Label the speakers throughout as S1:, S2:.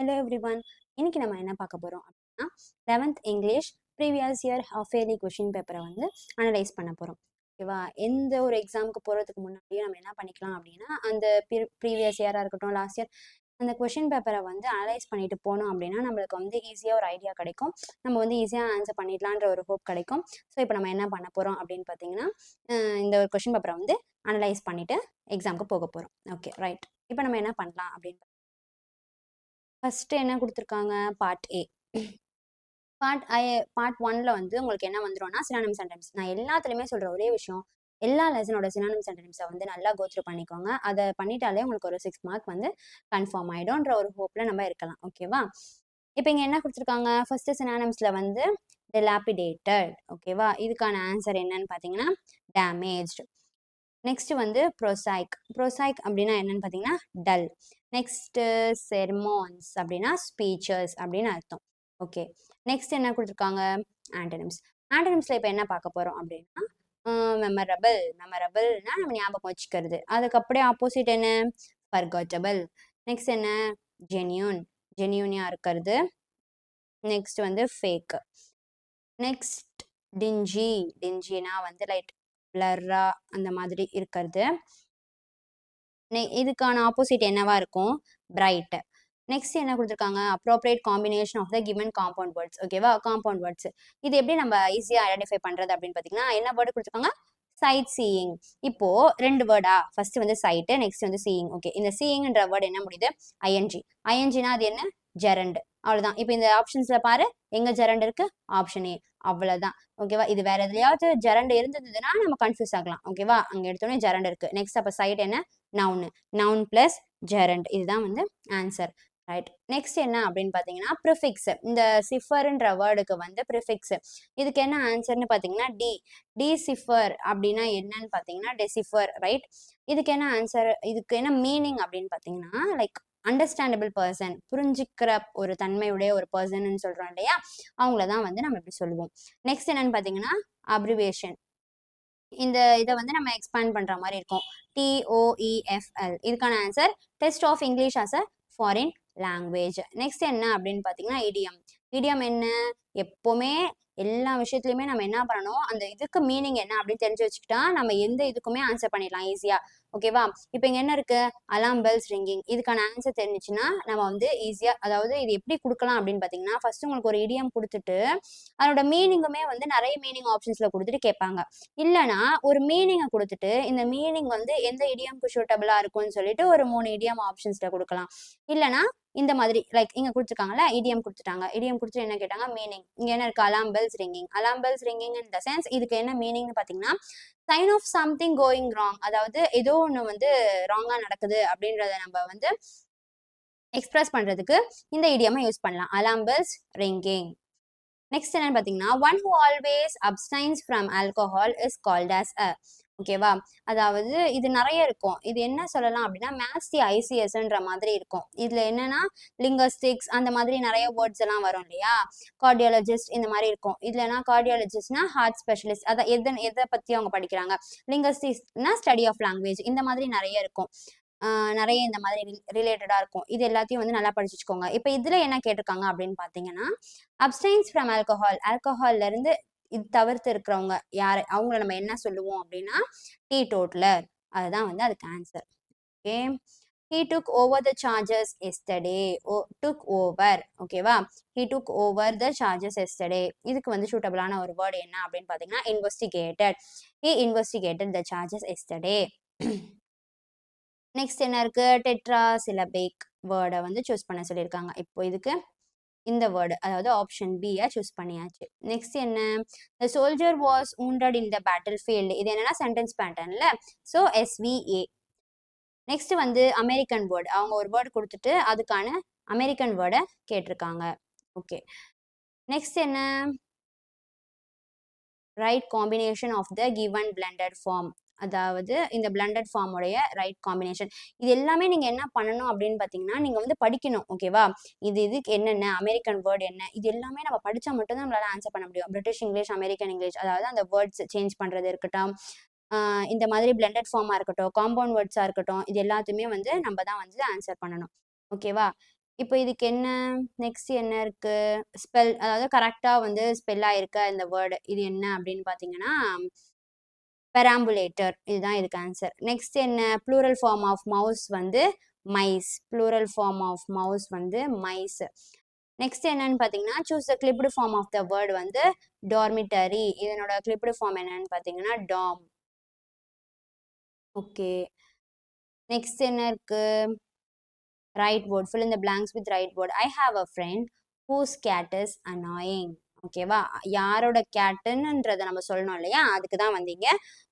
S1: Hello everyone. இன்னைக்கு நம்ம என்ன பார்க்க போகிறோம் அப்படின்னா 11th English previous year half yearly question பேப்பரை வந்து அனலைஸ் பண்ண போகிறோம். ஓகேவா? எந்த ஒரு எக்ஸாமுக்கு போகிறதுக்கு முன்னாடியே நம்ம என்ன பண்ணிக்கலாம் அப்படின்னா அந்த ப்ரீவியஸ் இயராக இருக்கட்டும், லாஸ்ட் இயர் அந்த கொஷின் பேப்பரை வந்து அனலைஸ் பண்ணிட்டு போனோம் அப்படின்னா நம்மளுக்கு வந்து ஈஸியாக ஒரு ஐடியா கிடைக்கும். நம்ம வந்து ஈஸியாக ஆன்சர் பண்ணிடலான்ற ஒரு ஹோப் கிடைக்கும். ஸோ இப்போ நம்ம என்ன பண்ண போகிறோம் அப்படின்னு பார்த்தீங்கன்னா இந்த ஒரு கொஷின் பேப்பரை வந்து அனலைஸ் பண்ணிட்டு எக்ஸாமுக்கு போக போகிறோம். Okay, right. இப்போ நம்ம என்ன பண்ணலாம் அப்படின்னு ஃபர்ஸ்ட் என்ன கொடுத்துருக்காங்க? Part A. பார்ட் ஒன்ல வந்து உங்களுக்கு என்ன வந்துரும்னா சினானிம் சென்டென்ஸ். நான் எல்லாத்துலயுமே சொல்ற ஒரே விஷயம், எல்லா லெசனோட சினானிம் சென்டென்ஸை வந்து நல்லா கோத்ரூ பண்ணிக்கோங்க. அதை பண்ணிட்டாலே உங்களுக்கு ஒரு 6 மார்க் வந்து கன்ஃபார்ம் ஆயிடும்ன்ற ஒரு ஹோப்ல நம்ம இருக்கலாம். ஓகேவா? இப்போ இங்க என்ன கொடுத்துருக்காங்க? ஃபர்ஸ்ட் சினானிம்ஸ்ல வந்து dilapidated. ஓகேவா? இதுக்கான ஆன்சர் என்னன்னு பார்த்தீங்கன்னா டேமேஜ்டு. நெக்ஸ்ட் வந்து ப்ரோசைக். ப்ரோசைக் அப்படின்னா என்னன்னு பார்த்தீங்கன்னா டல். நெக்ஸ்ட் செர்மான்ஸ் அப்படின்னா ஸ்பீச்சஸ் அப்படின்னு அர்த்தம். ஓகே, நெக்ஸ்ட் என்ன கொடுத்துருக்காங்க? ஆண்டனிம்ஸ். ஆண்டனிம்ஸ்ல இப்போ என்ன பார்க்க போறோம் அப்படின்னா மெமரபிள். மெமரபிள்னா நம்ம ஞாபகம் வச்சுக்கிறது. அதுக்கு அப்படியே ஆப்போசிட் என்ன? ஃபர்காட்டபிள். நெக்ஸ்ட் என்ன? ஜென்யூன். ஜென்யூனியா இருக்கிறது. நெக்ஸ்ட் வந்து ஃபேக். நெக்ஸ்ட் டிஞ்சி. டிஞ்சினா வந்து லைட் பிளர்ரா அந்த மாதிரி இருக்கிறது. இதுக்கான ஆப்போசிட் என்னவா இருக்கும்? பிரைட். நெக்ஸ்ட் என்ன கொடுத்துருக்காங்க? Appropriate combination of the given compound words. ஓகேவா? காம்பவுண்ட் வேர்ட்ஸ் இது எப்படி நம்ம ஈஸியா ஐடென்டிஃபை பண்றது அப்படின்னு பாத்தீங்கன்னா என்ன வேர்டு கொடுத்துருக்காங்க? Side seeing. இப்போ 2 வேர்டா? ஃபர்ஸ்ட் வந்து சைட், நெக்ஸ்ட் வந்து சீயிங். ஓகே, இந்த சீயிங்ன்ற வேர்டு என்ன முடியுது? ஐஎன்ஜி. ஐஎன்ஜினா அது என்ன? ஜெரண்ட். அவ்வளவுதான். இப்போ இந்த ஆப்ஷன்ஸ்ல பாரு, எங்க ஜெரண்ட் இருக்கு? Option A. அவ்வளவுதான். ஓகேவா? இது வேற எதுலயாவது ஜெரண்ட் இருந்ததுன்னா நம்ம கன்ஃபியூஸ் ஆகலாம். ஓகேவா? அங்க எடுத்தோடனே ஜெரண்ட் இருக்கு. நெக்ஸ்ட் அப்ப சைட் என்ன? நவுன். Noun plus gerund. இதுதான் வந்து ஆன்சர். ரைட். நெக்ஸ்ட் என்ன அப்படின்னு பாத்தீங்கன்னா ப்ரிஃபிக்ஸ். இந்த சிஃபர்ன்ற வேர்டுக்கு வந்து ப்ரிஃபிக்ஸ். இதுக்கு என்ன ஆன்சர்னு பாத்தீங்கன்னா டி. டி சிஃபர் அப்படின்னா என்னன்னு பாத்தீங்கன்னா டெசிஃபர். ரைட். இதுக்கு என்ன ஆன்சர்? இதுக்கு என்ன மீனிங் அப்படின்னு பாத்தீங்கன்னா லைக் அண்டர்ஸ்டாண்டபிள் பர்சன். புரிஞ்சுக்கிற ஒரு தன்மையுடைய ஒரு பர்சன் சொல்றோம் இல்லையா? அவங்களதான் வந்து நம்ம இப்படி சொல்லுவோம். நெக்ஸ்ட் என்னன்னு பாத்தீங்கன்னா அப்ரிவேஷன். இந்த இதை வந்து நம்ம எக்ஸ்பேண்ட் பண்ற மாதிரி இருக்கும். TOEFL. இதுக்கான answer test of English as a foreign language. Next என்ன அப்படின்னு பாத்தீங்கன்னா இடியம். இடியம் என்ன? எப்பவுமே எல்லா விஷயத்துலயுமே நம்ம என்ன பண்ணணும், அந்த இதுக்கு மீனிங் என்ன அப்படின்னு தெரிஞ்சு வச்சுக்கிட்டா நம்ம எந்த இதுக்குமே ஆன்சர் பண்ணிடலாம் ஈஸியா. ஓகேவா? இப்போ இங்க என்ன இருக்கு? அலாம் பெல்ஸ் ரிங்கிங். இதுக்கான ஆன்சர் தெரிஞ்சுச்சுன்னா நம்ம வந்து ஈஸியா, அதாவது இது எப்படி கொடுக்கலாம் அப்படின்னு பாத்தீங்கன்னா ஃபர்ஸ்ட் உங்களுக்கு ஒரு இடியம் கொடுத்துட்டு அதோட மீனிங்குமே வந்து நிறைய மீனிங் ஆப்ஷன்ஸ்ல கொடுத்துட்டு கேட்பாங்க. இல்லைன்னா ஒரு மீனிங்கை கொடுத்துட்டு இந்த மீனிங் வந்து எந்த இடியம்க்கு சூட்டபிளா இருக்கும்னு சொல்லிட்டு ஒரு 3 இடியம் ஆப்ஷன்ஸ்ல கொடுக்கலாம். இல்லைன்னா இந்த மாதிரி லைக் இங்க கொடுத்துருக்காங்கல்ல, இடியம் கொடுத்துட்டாங்க. இடியம் கொடுத்துட்டு என்ன கேட்டாங்க? மீனிங். இங்க என்ன இருக்கு? அலாம் bells ringing. Alam bells ringing in the sense இதுக்கு என்ன மீனிங்னு பாத்தீங்கன்னா sign of something going wrong. அதாவது ஏதோ ஒண்ணு வந்து ராங்கா நடக்குது அப்படின்றத நம்ம வந்து எக்ஸ்பிரஸ் பண்றதுக்கு இந்த இடியமை யூஸ் பண்ணலாம். அலாம் பெல்ஸ் ரிங்கிங். நெக்ஸ்ட் என்னன்னு பாத்தீங்கன்னா one who always abstains from alcohol is called as a. ஓகேவா? அதாவது இது நிறைய இருக்கும். இது என்ன சொல்லலாம் அப்படின்னா மேத்ஸ் தி ஐசிஎஸ்ன்ற மாதிரி இருக்கும். இதுல என்னன்னா லிங்கஸ்டிக்ஸ் அந்த மாதிரி நிறைய வேர்ட்ஸ் எல்லாம் வரும் இல்லையா? கார்டியாலஜிஸ்ட் இந்த மாதிரி இருக்கும். இதுலனா கார்டியாலஜிஸ்ட்னா ஹார்ட் ஸ்பெஷலிஸ்ட். அதை எதை பத்தி அவங்க படிக்கிறாங்க. லிங்கஸ்டிக்ஸ்னா ஸ்டடி ஆஃப் லாங்குவேஜ். இந்த மாதிரி நிறைய இருக்கும். நிறைய இந்த மாதிரி ரிலேட்டடா இருக்கும். இது எல்லாத்தையும் வந்து நல்லா படிச்சு வச்சுக்கோங்க. இப்ப இதுல என்ன கேட்டிருக்காங்க அப்படின்னு பாத்தீங்கன்னா அப்டைன்ஸ் ஃப்ரம் ஆல்கஹால். ஆல்கஹால்ல இருந்து இது தவிர்த்து இருக்கிறவங்க யாரு, அவங்கள நம்ம என்ன சொல்லுவோம் அப்படின்னா டீ டோட்டலர். அதுதான் வந்து அதுக்கு answer. Okay. He took over the charges yesterday. took over. ஓகேவா? He took over the charges yesterday. இதுக்கு வந்து சூட்டபிளான ஒரு வேர்டு என்ன அப்படின்னு பாத்தீங்கன்னா investigated. He investigated the charges yesterday. Next என்ன இருக்கு? டெட்ரா சிலபிக் வேர்டை வந்து சூஸ் பண்ண சொல்லியிருக்காங்க. இப்போ இதுக்கு இந்த வேர்டு, அதாவது ஆப்ஷன் பி சூஸ் பண்ணியாச்சு. நெக்ஸ்ட் என்ன? the soldier was wounded in the battlefield. இது என்னன்னா சென்டென்ஸ் பேட்டர்ன்ல. So SVA. நெக்ஸ்ட் வந்து அமெரிக்கன் வேர்டு. அவங்க ஒரு வேர்டு கொடுத்துட்டு அதுக்கான அமெரிக்கன் வேர்டை கேட்டிருக்காங்க. ஓகே. நெக்ஸ்ட் என்ன? Right combination of the given blended form. அதாவது இந்த பிளண்டட் ஃபார்ம் உடைய ரைட் காம்பினேஷன். இது எல்லாமே நீங்க என்ன பண்ணணும் அப்படின்னு பாத்தீங்கன்னா நீங்க வந்து படிக்கணும். ஓகேவா? இதுக்கு என்னென்ன அமெரிக்கன் வேர்டு என்ன, இது எல்லாமே நம்ம படிச்சா மட்டும் தான் நம்மளால ஆன்சர் பண்ண முடியும். பிரிட்டிஷ் இங்கிலீஷ், அமெரிக்கன் இங்கிலீஷ், அதாவது அந்த வேர்ட்ஸ் சேஞ்ச் பண்றது இருக்கட்டும், இந்த மாதிரி பிளண்டட் ஃபார்மா இருக்கட்டும், காம்பவுண்ட் வேர்ட்ஸா இருக்கட்டும், இது எல்லாத்தையுமே வந்து நம்ம தான் வந்து ஆன்சர் பண்ணணும். ஓகேவா? இப்போ இதுக்கு என்ன நெக்ஸ்ட் என்ன இருக்கு ஸ்பெல், அதாவது கரெக்டா வந்து ஸ்பெல் ஆயிருக்க இந்த வேர்டு இது என்ன அப்படின்னு பாத்தீங்கன்னா பெராம்புலேட்டர், இதுதான் இதுக்கு ஆன்சர். நெக்ஸ்ட் என்ன ப்ளூரல் ஃபார்ம் ஆஃப் மவுஸ் வந்து mice, plural form of mouse வந்து மைஸ். நெக்ஸ்ட் என்னன்னு பாத்தீங்கன்னா choose the clipped form of the word வந்து டார்மிட்டரி, இதனோட கிளிப்டு ஃபார்ம் என்னன்னு பாத்தீங்கன்னா டாம். ஓகே, நெக்ஸ்ட் என்ன இருக்கு right word, fill in the blanks with right word. I have a friend whose cat is annoying. ஓகேவா, யாரோட கேட்டுன்றதை நம்ம சொல்லணும் இல்லையா, அதுக்கு தான் வந்தீங்க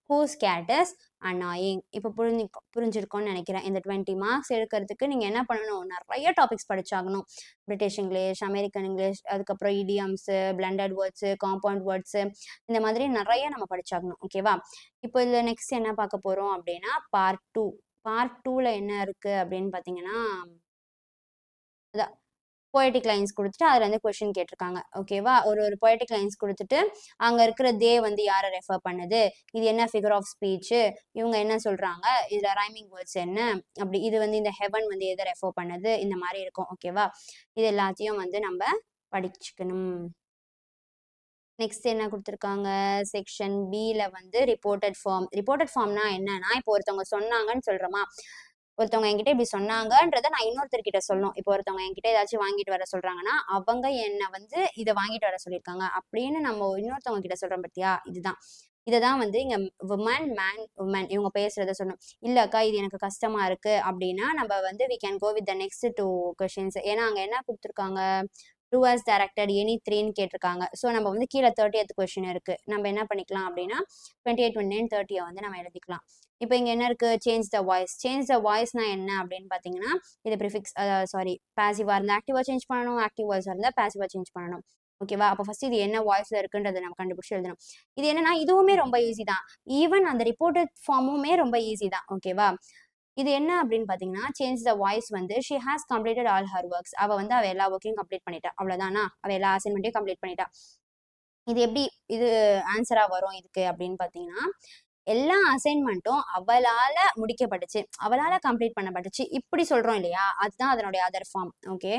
S1: whose cat is annoying. இப்போ புரிஞ்சிருக்கோன்னு நினைக்கிறேன். இந்த 20 மார்க்ஸ் எடுக்கிறதுக்கு நீங்கள் என்ன பண்ணணும், நிறைய டாபிக்ஸ் படிச்சாகணும். பிரிட்டிஷ் இங்கிலீஷ், அமெரிக்கன் இங்கிலீஷ், அதுக்கப்புறம் idioms, blended words, compound words, இந்த மாதிரி நிறைய நம்ம படிச்சாகணும். ஓகேவா, இப்போ இதில் நெக்ஸ்ட் என்ன பார்க்க போகிறோம் அப்படின்னா பார்ட் 2. பார்ட் 2ல என்ன இருக்கு அப்படின்னு பார்த்தீங்கன்னா பொய்டிக் லைன்ஸ் கொடுத்துட்டு அதுல இருந்து கொஸ்டின் கேட்டிருக்காங்க. ஓகேவா, ஒரு பொய்டிக் லைன்ஸ் கொடுத்துட்டு அங்க இருக்கிற தே வந்து யாரை ரெஃபர் பண்ணுது, இது என்ன ஃபிகர் ஆஃப் ஸ்பீச், இவங்க என்ன சொல்றாங்க, இதுல ரைமிங் வேர்ட்ஸ் என்ன, அப்படி இது வந்து இந்த ஹெவன் வந்து எதை ரெஃபர் பண்ணுது, இந்த மாதிரி இருக்கும். ஓகேவா, இது எல்லாத்தையும் வந்து நம்ம படிச்சுக்கணும். நெக்ஸ்ட் என்ன கொடுத்துருக்காங்க செக்ஷன் பில வந்து ரிப்போர்ட்டட் ஃபார்ம். ரிப்போர்ட்டட் ஃபார்ம்னா என்னன்னா, இப்போ ஒருத்தவங்க சொன்னாங்கன்னு சொல்றோமா, ஒருத்தவங்க என்கிட்ட இப்படி சொன்னாங்கன்றத நான் இன்னொருத்தர்கிட்ட சொல்லணும். இப்போ ஒருத்தவங்க என்கிட்ட ஏதாச்சும் வாங்கிட்டு வர சொல்றாங்கன்னா அவங்க என்ன வந்து இதை வாங்கிட்டு வர சொல்லியிருக்காங்க அப்படின்னு நம்ம இன்னொருத்தவங்க கிட்ட சொல்றோம் பத்தியா, இதுதான். இததான் வந்து இங்க உமன் மேன் உமன் இவங்க பேசுறத சொல்லணும். இல்லக்கா இது எனக்கு கஷ்டமா இருக்கு அப்படின்னா நம்ம வந்து we can go with the next 2 questions. ஏன்னா அங்க என்ன கொடுத்துருக்காங்க, டூ ஹாஸ் டைரக்டட் எனி 3ன்னு கேட்டிருக்காங்க. ஸோ நம்ம வந்து கீழே 30th கொஸ்டின் இருக்கு, நம்ம என்ன பண்ணிக்கலாம் அப்படின்னா 28, 29, 30 வந்து நம்ம எழுதிக்கலாம். இப்போ இங்க என்ன இருக்கு, change the voice. Change the வாய்ஸ்னா என்ன அப்படின்னு பாத்தீங்கன்னா இது ப்ரிஃபிக்ஸ், சாரி பாசிவா இருந்தா ஆக்டிவா சேஞ்ச் பண்ணணும், ஆக்டிவ் வாய்ஸா இருந்தா பாசிவா சேஞ்ச் பண்ணணும். ஓகேவா, அப்போ ஃபர்ஸ்ட் இது என்ன வாய்ஸ்ல இருக்குன்றதை நம்ம கண்டுபிடிச்சு எழுதணும். இது என்னன்னா இதுவுமே ரொம்ப ஈஸி தான், ஈவன் அந்த ரிப்போர்ட்டட் ஃபார்முமே ரொம்ப ஈஸி தான். ஓகேவா, இது என்ன அப்படின்னு பாத்தீங்கன்னா சேஞ்ச் த வாய்ஸ் வந்து she has completed all her works. அவ வந்து அவ எல்லா ஒர்க்கையும் கம்ப்ளீட் பண்ணிட்டா, அவ்வளவுதானா, அவ எல்லா அசைன்மெண்ட்டையும் கம்ப்ளீட் பண்ணிட்டா. இது எப்படி இது ஆன்சரா வரும் இதுக்கு அப்படின்னு பாத்தீங்கன்னா எல்லா அசைன்மெண்ட்டும் அவளால முடிக்கப்பட்டுச்சு, அவளால கம்ப்ளீட் பண்ணப்பட்டுச்சு, இப்படி சொல்றோம் இல்லையா, அதுதான் அதனுடைய அதர் ஃபார்ம். ஓகே,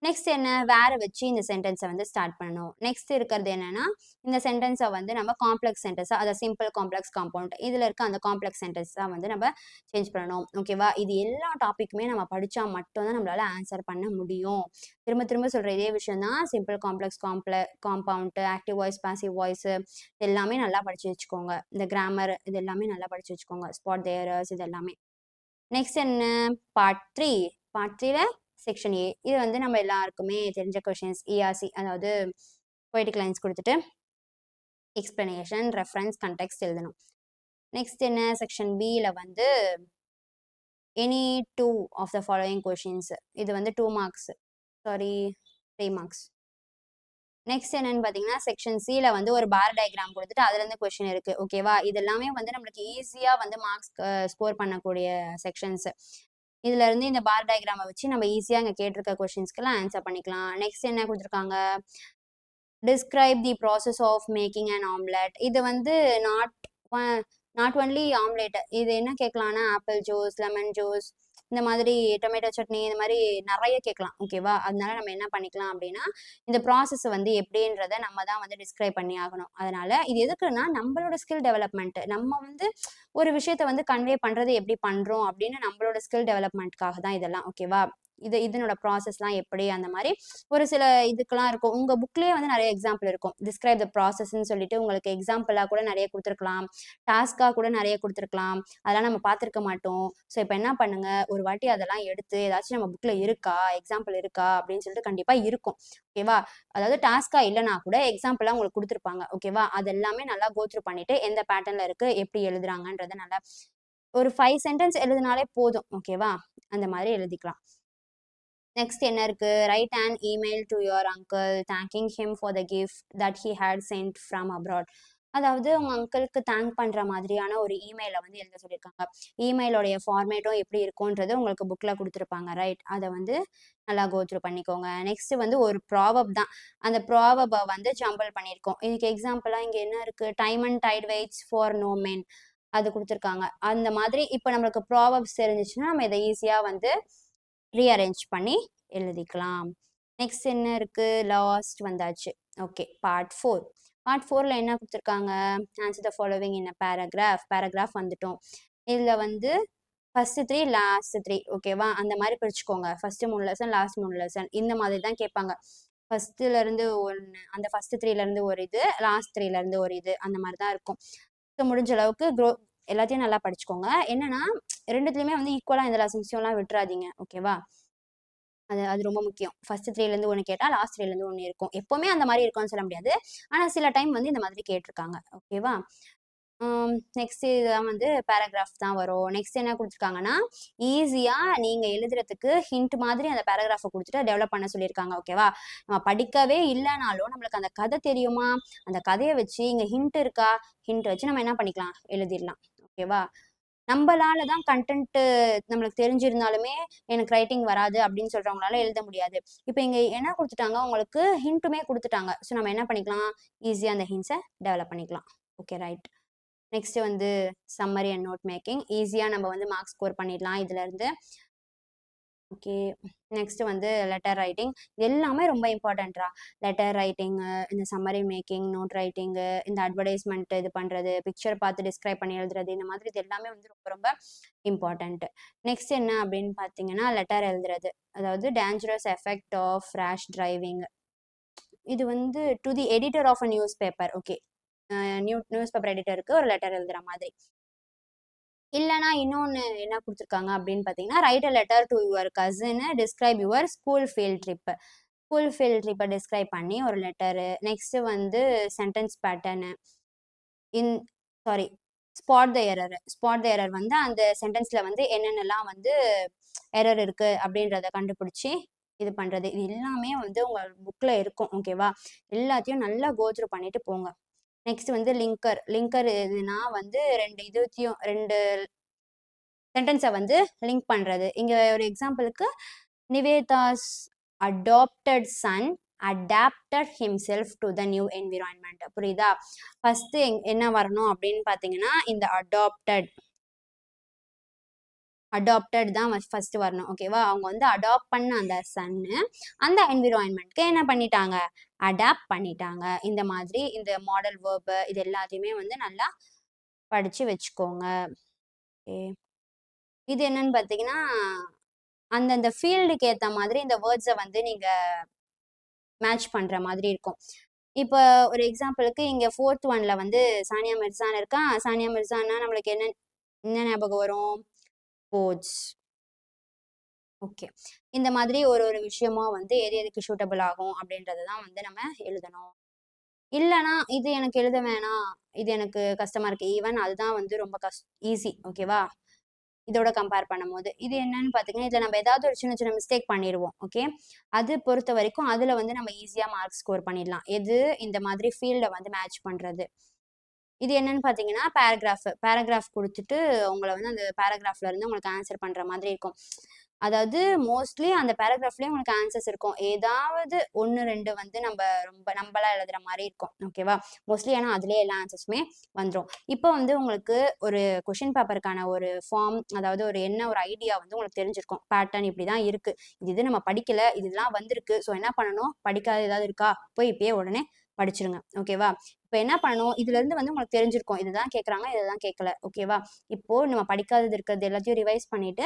S1: நெக்ஸ்ட் என்ன வேற வச்சு இந்த சென்டென்ஸை வந்து ஸ்டார்ட் பண்ணணும். நெக்ஸ்ட் இருக்கிறது என்னன்னா இந்த சென்டென்ஸை வந்து நம்ம காம்ப்ளெக்ஸ் சென்டென்ஸா, அதை சிம்பிள் காம்ப்ளெக்ஸ் காம்பவுண்ட் இதுல இருக்க அந்த காம்ப்ளெக்ஸ் சென்டென்ஸா வந்து நம்ம சேஞ்ச் பண்ணணும். ஓகேவா, இது எல்லா டாபிக்குமே நம்ம படிச்சா மட்டும்தான் நம்மளால ஆன்சர் பண்ண முடியும். திரும்ப திரும்ப சொல்ற இதே விஷயம் தான், simple complex compound, active voice, passive voice எல்லாமே நல்லா படிச்சு வச்சுக்கோங்க. இந்த கிராமர் இது எல்லாமே நல்லா படிச்சு வச்சுக்கோங்க, ஸ்பாட் தேரர்ஸ் இது எல்லாமே. நெக்ஸ்ட் என்ன பார்ட் 3. பார்ட் 3ல செக்ஷன் ஏ, இது வந்து நம்ம எல்லாருக்குமே தெரிஞ்ச கொஷின்ஸ், இஆர்சி அதாவது பொய்டிக் லைன்ஸ் கொடுத்துட்டு எக்ஸ்பிளனேஷன், ரெஃபரன்ஸ், கண்டெக்ஸ்ட் எழுதணும். நெக்ஸ்ட் என்ன செக்ஷன் பில வந்து any 2 of the following questions, இது வந்து 2 மார்க்ஸ், சாரி 3 மார்க்ஸ். நெக்ஸ்ட் என்னன்னு பாத்தீங்கன்னா செக்ஷன் சில வந்து ஒரு பார் டயக்ராம் கொடுத்துட்டு அதுல இருந்து கொஸ்டின் இருக்கு. ஓகேவா, இது எல்லாமே வந்து நம்மளுக்கு ஈஸியா வந்து மார்க்ஸ் ஸ்கோர் பண்ணக்கூடிய செக்ஷன்ஸ். இதுல இருந்து இந்த பார் டயக்ராமை வச்சு நம்ம ஈஸியா இங்க கேட்டிருக்க கொஸ்டின்ஸ்க்கெல்லாம் ஆன்சர் பண்ணிக்கலாம். நெக்ஸ்ட் என்ன கொடுத்துருக்காங்க, describe the process of making and omelette. இது வந்து நாட் ஒன்லி ஆம்லெட், இது என்ன கேட்கலாம்னா ஆப்பிள் ஜூஸ், லெமன் ஜூஸ், இந்த மாதிரி டொமேட்டோ சட்னி, இந்த மாதிரி நிறைய கேட்கலாம். ஓகேவா, அதனால நம்ம என்ன பண்ணிக்கலாம் அப்படின்னா இந்த ப்ராசஸ் வந்து எப்படின்றத நம்ம தான் வந்து டிஸ்கிரைப் பண்ணி ஆகணும். அதனால இது எதுக்குன்னா நம்மளோட ஸ்கில் டெவலப்மெண்ட், நம்ம வந்து ஒரு விஷயத்த வந்து கன்வே பண்றது எப்படி பண்றோம் அப்படின்னு நம்மளோட ஸ்கில் டெவலப்மெண்ட்காக தான் இதெல்லாம். ஓகேவா, இதனோட ப்ராசஸ்லாம் எப்படி அந்த மாதிரி ஒரு சில இதுக்கெல்லாம் இருக்கும். உங்க புக்லயே வந்து நிறைய எக்ஸாம்பிள் இருக்கும், டிஸ்கிரைப் த ப்ராசஸ்ன்னு சொல்லிட்டு உங்களுக்கு எக்ஸாம்பிளா கூட நிறைய கொடுத்துருக்கலாம், டாஸ்கா கூட நிறைய கொடுத்துருக்கலாம், அதெல்லாம் நம்ம பார்த்துருக்க மாட்டோம். ஸோ இப்போ என்ன பண்ணுங்க, ஒரு வாட்டி அதெல்லாம் எடுத்து ஏதாச்சும் நம்ம புக்ல இருக்கா, எக்ஸாம்பிள் இருக்கா அப்படின்னு சொல்லிட்டு கண்டிப்பா இருக்கும். ஓகேவா, அதாவது டாஸ்கா இல்லைனா கூட எக்ஸாம்பிளா உங்களுக்கு கொடுத்துருப்பாங்க. ஓகேவா, அது எல்லாமே நல்லா கோத்ரூ பண்ணிட்டு எந்த பேட்டர்ன்ல இருக்கு, எப்படி எழுதுறாங்கன்றத நல்லா ஒரு 5 சென்டென்ஸ் எழுதினாலே போதும். ஓகேவா, அந்த மாதிரி எழுதிக்கலாம். நெக்ஸ்ட் என்ன இருக்கு, write and email to your uncle thanking him for the gift that he had sent from abroad. அதாவது உங்க அங்கிளுக்கு தேங்க் பண்ற மாதிரியான ஒரு இமெயிலை வந்து எழுத சொல்லியிருக்காங்க. இமெயிலோடைய ஃபார்மேட்டும் எப்படி இருக்கும்ன்றது உங்களுக்கு புக்ல கொடுத்துருப்பாங்க. ரைட், அதை வந்து நல்லா கோத்ரூ பண்ணிக்கோங்க. நெக்ஸ்ட் வந்து ஒரு ப்ராவப் தான், அந்த ப்ராவப்பை வந்து ஜம்பிள் பண்ணியிருக்கோம். இதுக்கு எக்ஸாம்பிளா இங்க என்ன இருக்கு, time and tide waits for no men அது கொடுத்துருக்காங்க. அந்த மாதிரி இப்போ நம்மளுக்கு ப்ராவப்ஸ் தெரிஞ்சிச்சுன்னா நம்ம இதை ஈஸியா வந்து ரீஅரேஞ்ச் பண்ணி எழுதிக்கலாம். நெக்ஸ்ட் என்ன இருக்கு? லாஸ்ட் வந்தாச்சு. ஓகே, பார்ட் 4ல என்ன கொடுத்துருக்காங்க? Answer the following in paragraph வந்துட்டோம். இதுல வந்து ஃபர்ஸ்ட் 3 லாஸ்ட் 3 ஓகேவா? அந்த மாதிரி பிரிச்சுக்கோங்க. ஃபர்ஸ்ட் 3 லெசன், லாஸ்ட் 3 லெசன் இந்த மாதிரி தான் கேட்பாங்க. ஃபர்ஸ்ட்ல இருந்து ஒன்று, அந்த ஃபர்ஸ்ட் 3ல இருந்து ஒரு இது, லாஸ்ட் 3ல இருந்து ஒரு இது, அந்த மாதிரி தான் இருக்கும். ஸோ முடிஞ்ச அளவுக்கு எல்லாத்தையும் நல்லா படிச்சுக்கோங்க. என்னன்னா ரெண்டுத்துலயுமே வந்து ஈக்குவலா இந்த லெசன்ஸையும் விட்டுறாதீங்க. ஓகேவா? அது ரொம்ப முக்கியம். ஃபர்ஸ்ட் 3ல இருந்து ஒன்று கேட்டா லாஸ்ட் 3ல இருந்து ஒன்று இருக்கும். எப்பவுமே அந்த மாதிரி இருக்கும்னு சொல்ல முடியாது. ஆனா சில டைம் வந்து இந்த மாதிரி கேட்டிருக்காங்க. ஓகேவா? நெக்ஸ்ட் இதுதான் வந்து பேராகிராஃப் தான் வரும். நெக்ஸ்ட் என்ன கொடுத்துருக்காங்கன்னா, ஈஸியா நீங்க எழுதுறதுக்கு ஹிண்ட் மாதிரி அந்த பேராகிராஃபை கொடுத்துட்டு டெவலப் பண்ண சொல்லியிருக்காங்க. ஓகேவா? நம்ம படிக்கவே இல்லைனாலும் நம்மளுக்கு அந்த கதை தெரியுமா, அந்த கதையை வச்சு இங்க ஹிண்ட் இருக்கா, ஹிண்ட் வச்சு நம்ம என்ன பண்ணிக்கலாம், எழுதிடலாம். ஓகேவா? நம்மளால தான் கண்டென்ட் நம்மளுக்கு தெரிஞ்சிருந்தாலுமே எனக்கு ரைட்டிங் வராது அப்படின்னு சொல்றவங்களால எழுத முடியாது. இப்போ இங்க என்ன கொடுத்துட்டாங்க, உங்களுக்கு ஹிண்ட்டுமே கொடுத்துட்டாங்க. ஸோ நம்ம என்ன பண்ணிக்கலாம், ஈஸியா அந்த ஹிண்ட்ஸை டெவலப் பண்ணிக்கலாம். Okay, right. நெக்ஸ்ட் வந்து சம்மரி அண்ட் நோட் மேக்கிங். ஈஸியா நம்ம வந்து மார்க்ஸ் ஸ்கோர் பண்ணிடலாம் இதுல இருந்து. ஓகே, நெக்ஸ்ட் வந்து லெட்டர் ரைட்டிங். எல்லாமே ரொம்ப இம்பார்ட்டன்ட்ரா. லெட்டர் ரைட்டிங்கு, இந்த சம்மரி மேக்கிங், நோட் ரைட்டிங்கு, இந்த அட்வர்டைஸ்மெண்ட் இது பண்றது, பிக்சர் பார்த்து டிஸ்கிரைப் பண்ணி எழுதுறது, இந்த மாதிரி இது எல்லாமே வந்து ரொம்ப ரொம்ப இம்பார்ட்டன்ட். நெக்ஸ்ட் என்ன அப்படின்னு பார்த்தீங்கன்னா, லெட்டர் எழுதுறது, அதாவது dangerous effect of rash driving. இது வந்து to the editor of a news paper. Okay, news paper எடிட்டருக்கு ஒரு லெட்டர் எழுதுற மாதிரி. இல்லைனா இன்னொன்று என்ன கொடுத்துருக்காங்க அப்படின்னு பார்த்தீங்கன்னா, write a letter to your cousin, describe your school field ட்ரிப்பை டிஸ்கிரைப் பண்ணி ஒரு லெட்டரு. நெக்ஸ்ட் வந்து sentence pattern in sorry spot the error வந்து அந்த சென்டென்ஸ்ல வந்து என்னென்னலாம் வந்து எரர் இருக்கு அப்படின்றத கண்டுபிடிச்சி இது பண்றது. இது எல்லாமே வந்து உங்க புக்ல இருக்கும். ஓகேவா? எல்லாத்தையும் நல்லா கோத்ரூ பண்ணிட்டு போங்க. நெக்ஸ்ட் வந்து லிங்கர் இதுனா வந்து ரெண்டு சென்டென்ஸை வந்து லிங்க் பண்றது. இங்க ஒரு எக்ஸாம்பிளுக்கு, Nivetha's adapted son adapted himself to the new environment. புரியுதா? ஃபர்ஸ்ட் என்ன வரணும் அப்படின்னு பாத்தீங்கன்னா, இந்த அடாப்டட் தான் ஃபர்ஸ்ட் வரணும். ஓகேவா? அவங்க வந்து அடாப்ட் பண்ண அந்த சன்னு அந்த என்விரான்மெண்ட்க்கு என்ன பண்ணிட்டாங்க, அடாப்ட் பண்ணிட்டாங்க. இந்த மாதிரி இந்த மாடல் வேர்பு இது எல்லாத்தையுமே வந்து நல்லா படிச்சு வச்சுக்கோங்க. இது என்னன்னு பாத்தீங்கன்னா, அந்தந்த ஃபீல்டுக்கு ஏத்த மாதிரி இந்த வேர்ட்ஸை வந்து நீங்க மேட்ச் பண்ற மாதிரி இருக்கும். இப்போ ஒரு எக்ஸாம்பிளுக்கு இங்க 4th 1ல வந்து சானியா மிர்சான்னு இருக்கா. சானியா மிர்சான்னா நம்மளுக்கு என்ன என்ன ஞாபகம் வரும்? ஸ்போர்ட்ஸ். ஓகே, இந்த மாதிரி ஒரு ஒரு விஷயமா வந்து எதுக்கு சூட்டபிள் ஆகும் அப்படின்றதான் வந்து நம்ம எழுதணும். இல்லைனா இது எனக்கு எழுத வேணாம், இது எனக்கு கஷ்டமா இருக்கு, ஈவன் அதுதான் வந்து ரொம்ப ஈஸி. ஓகேவா? இதோட கம்பேர் பண்ணும்போது இது என்னன்னு பாத்தீங்கன்னா, இதுல நம்ம ஏதாவது ஒரு சின்ன சின்ன மிஸ்டேக் பண்ணிடுவோம். ஓகே, அது பொறுத்த வரைக்கும் அதுல வந்து நம்ம ஈஸியா மார்க் ஸ்கோர் பண்ணிடலாம். எது இந்த மாதிரி ஃபீல்டை வந்து மேட்ச் பண்றது. இது என்னன்னு பாத்தீங்கன்னா, பேராகிராஃப் கொடுத்துட்டு உங்களை வந்து அந்த பேராகிராஃப்ல இருந்து உங்களுக்கு ஆன்சர் பண்ற மாதிரி இருக்கும். அதாவது மோஸ்ட்லி அந்த பேராகிராஃப்லயே உங்களுக்கு ஆன்சர்ஸ் இருக்கும். ஏதாவது 1 2 வந்து நம்மளா எழுதுற மாதிரி இருக்கும். ஓகேவா? மோஸ்ட்லி ஏன்னா அதுலயே எல்லா ஆன்சர்ஸுமே வந்துடும். இப்போ வந்து உங்களுக்கு ஒரு கொஷின் பேப்பருக்கான ஒரு ஃபார்ம், அதாவது ஒரு ஐடியா வந்து உங்களுக்கு தெரிஞ்சிருக்கும். பேட்டர்ன் இப்படிதான் இருக்கு, இது நம்ம படிக்கல, இதெல்லாம் வந்திருக்கு. ஸோ என்ன பண்ணணும், படிக்காத ஏதாவது இருக்கா, போய் இப்பயே உடனே படிச்சிருங்க. ஓகேவா? இப்போ என்ன பண்ணணும், இதுல இருந்து வந்து உங்களுக்கு தெரிஞ்சிருக்கும், இதுதான் கேட்கறாங்க, இதுதான் கேட்கல. ஓகேவா? இப்போ நம்ம படிக்காதது இருக்கிறது எல்லாத்தையும் ரிவைஸ் பண்ணிட்டு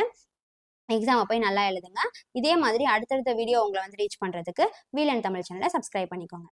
S1: எக்ஸாமை போய் நல்லா எழுதுங்க. இதே மாதிரி அடுத்தடுத்த வீடியோ உங்களை வந்து ரீச் பண்றதுக்கு வீல் அண்ட் தமிழ் சேனலை சப்ஸ்கிரைப் பண்ணிக்கோங்க.